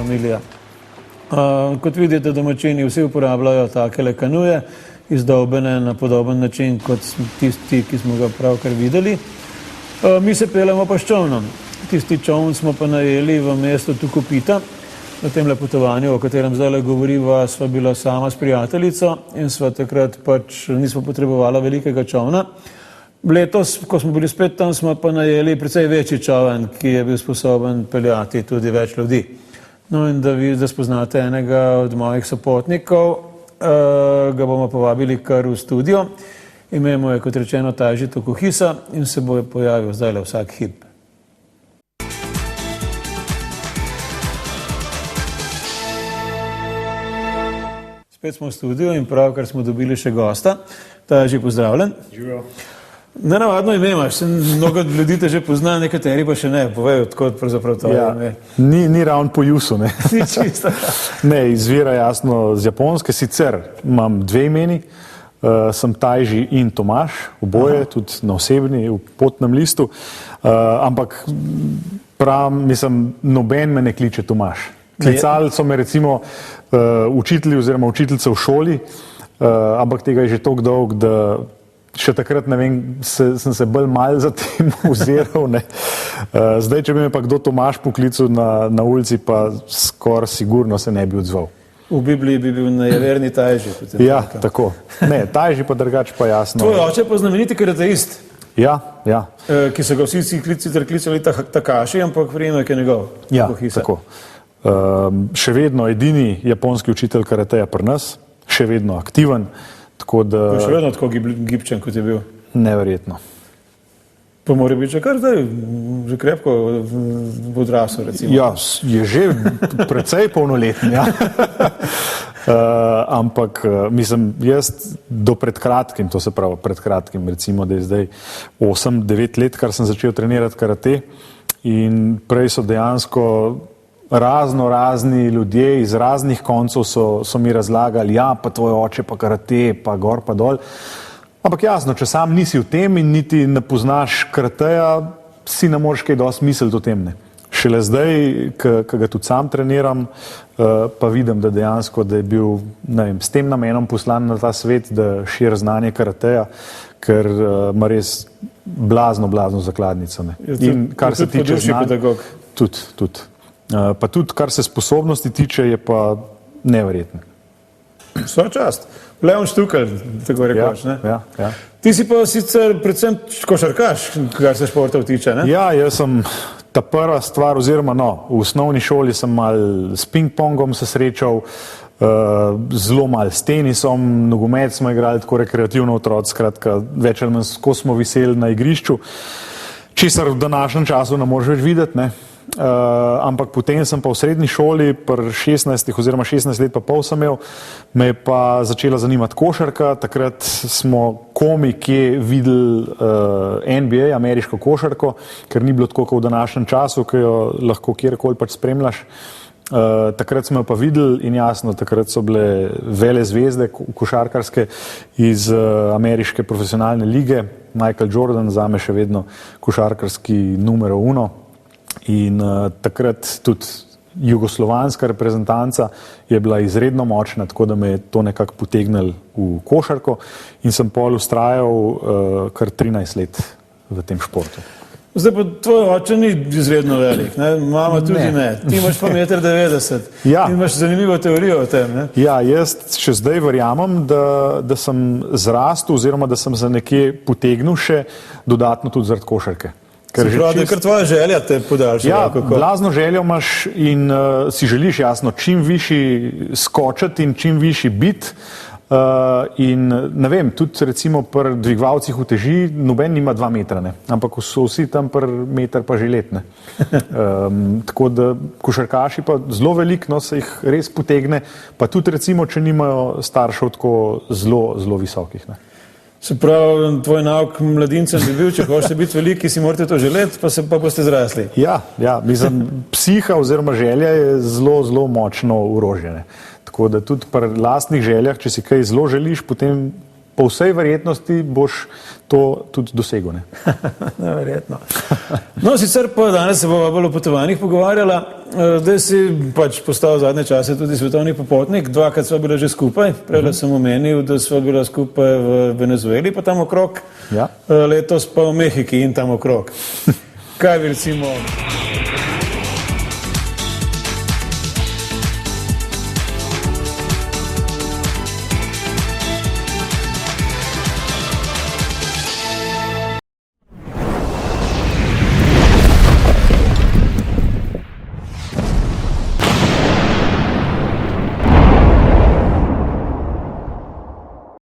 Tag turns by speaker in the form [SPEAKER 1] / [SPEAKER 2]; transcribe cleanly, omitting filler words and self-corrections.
[SPEAKER 1] familija. Kot vidite, domačini vsi uporabljajo takele kanuje, izdolbene na podoben način kot tisti, ki smo ga pravkar videli. Mi se peljemo pa s čolnom. Tisti čoln smo pa najeli v mestu Tukupita. Na tem potovanju, o katerem zdaj govoriva, sva bila sama s prijateljico in sva takrat pač nismo potrebovali velikega čolna. Letos, ko smo bili spet tam, smo pa najeli precej večji čoln, ki je bil sposoben peljati tudi več ljudi. No in da vi spoznate enega od mojih sopotnikov, ga bomo povabili kar v studio. Ime mu je, kot rečeno, Taži Tokuhisa in se bo pojavil zdaj vsak hip. Spet smo v studiu in pravkar smo dobili še gosta. Taži, pozdravljen.
[SPEAKER 2] Živijo.
[SPEAKER 1] Nenavadno ime imaš, mnogo ljudi te že pozna, nekateri pa še ne. Povej, odkot pravzaprav to ime.
[SPEAKER 2] Ni ravno po jusu, ne.
[SPEAKER 1] Ni čisto.
[SPEAKER 2] Ne, izvira jasno z Japonske, sicer imam dve imeni, sem Taži in Tomaž, oboje, tudi na osebni, v potnem listu, ampak mislim, noben me ne kliče Tomaž. Klicali so me recimo učitelji oziroma učiteljice v šoli, ampak tega je že toliko dolg, da še takrat, ne vem, sem se bolj mal za tem oziral. Zdaj, če bi me pa kdo Tomaž poklical na ulici, pa skoraj sigurno se ne bi odzval.
[SPEAKER 1] V Bibliji bi bil nejeverni Taži.
[SPEAKER 2] Ja, tako. Ne, Taži pa drugač pa jasno.
[SPEAKER 1] Tvoj oče pa znameniti karateist.
[SPEAKER 2] Ja.
[SPEAKER 1] Ki so ga vsi klicali Takashi, ampak priimek je njegov.
[SPEAKER 2] Ja, tako. Še vedno edini japonski učitelj karateja pri nas, še vedno aktiven.
[SPEAKER 1] Še vedno tako gibčen, kot je bil?
[SPEAKER 2] Neverjetno.
[SPEAKER 1] Pa mora biti že kar zdaj, že krepko v odraslu, recimo.
[SPEAKER 2] Ja, je že precej polnoleten, ja. Ampak, mislim, jaz do pred kratkim, to se pravi pred kratkim, recimo, da je zdaj 8-9 let, kar sem začel trenirati karate in prej so dejansko razni ljudje iz raznih koncev so mi razlagali, ja, pa tvoj oče, pa karate, pa gor, pa dol. Ampak jasno, če sam nisi v tem in niti ne poznaš karateja, si ne moreš kaj dosti misliti o tem, ne. Šele zdaj, ko ga tudi sam treniram, pa vidim, da dejansko, da je bil, ne vem, s tem namenom poslan na ta svet, da širi znanje karateja, ker ima res blazno zakladnico, ne. In kar se tiče znanja, tudi. Pa tudi, kar se sposobnosti tiče, je pa neverjetno.
[SPEAKER 1] Svoja čast. Leon Štukelj, tako rekoč, ne?
[SPEAKER 2] Ja.
[SPEAKER 1] Ti si pa sicer predvsem košarkaš, kar se športov tiče, ne?
[SPEAKER 2] Ja, jaz sem ta prva stvar, oziroma v osnovni šoli sem mal s ping-pongom se srečal, zelo mal s tenisom, nogomet smo igrali tako rekreativno otroci, skratka, več ali manj, ko smo viseli na igrišču, česar v današnjem času ne moreš več videti, ne? Ampak potem sem pa v srednji šoli, pri 16 oziroma 16 let pa pol sem imel, me je pa začela zanimati košarka. Takrat smo komi kje videli NBA, ameriško košarko, ker ni bilo tako kot v današnjem času, ki jo lahko kjerkoli pač spremljaš. Takrat smo jo pa videli in jasno, takrat so bile vele zvezde košarkarske iz ameriške profesionalne lige. Michael Jordan, zame še vedno košarkarski numero uno. In takrat tudi jugoslovanska reprezentanca je bila izredno močna, tako da me je to nekako potegnilo v košarko in sem pol vztrajal kar 13 let v tem športu.
[SPEAKER 1] Zdaj pa tvoj oče ni izredno velik, ne? Mama tudi ne. Ti imaš pa 1,90 m.
[SPEAKER 2] Ja.
[SPEAKER 1] In imaš zanimivo teorijo o tem, ne?
[SPEAKER 2] Ja, jaz še zdaj verjamem, da sem zrastel oziroma da sem se nekje potegnil še dodatno tudi zaradi košarke.
[SPEAKER 1] Se pravi, da je kar tvoja želja te podaljša.
[SPEAKER 2] Ja, blazno željo imaš in si želiš jasno čim višji skočiti in čim višji biti. In ne vem, tudi recimo pri dvigovalcih uteži noben nima 2 metra, ne? Ampak so vsi tam pri meter pa že let, ne? Tako da košarkaši pa zelo veliko se jih res potegne, pa tudi recimo, če nimajo staršev tako zelo visokih, ne?
[SPEAKER 1] Se pravi, tvoj nauk mladincem bi bil, če hočete biti veliki, si morate to želeti, pa boste zrasli.
[SPEAKER 2] Ja, mislim, psiha oziroma želja je zelo močno orožje. Tako da tudi pri lastnih željah, če si kaj zelo želiš, potem po vsej verjetnosti boš to tudi dosegel.
[SPEAKER 1] Verjetno. No, sicer pa danes se bomo bolj o potovanjih pogovarjala. Zdaj si pač postal v zadnje čase tudi svetovni popotnik, dvakrat sva bila že skupaj. Prej sem omenil, da sva bila skupaj v Venezueli, pa tam okrog,
[SPEAKER 2] Ja.
[SPEAKER 1] letos pa v Mehiki in tam okrog. Kaj bi recimo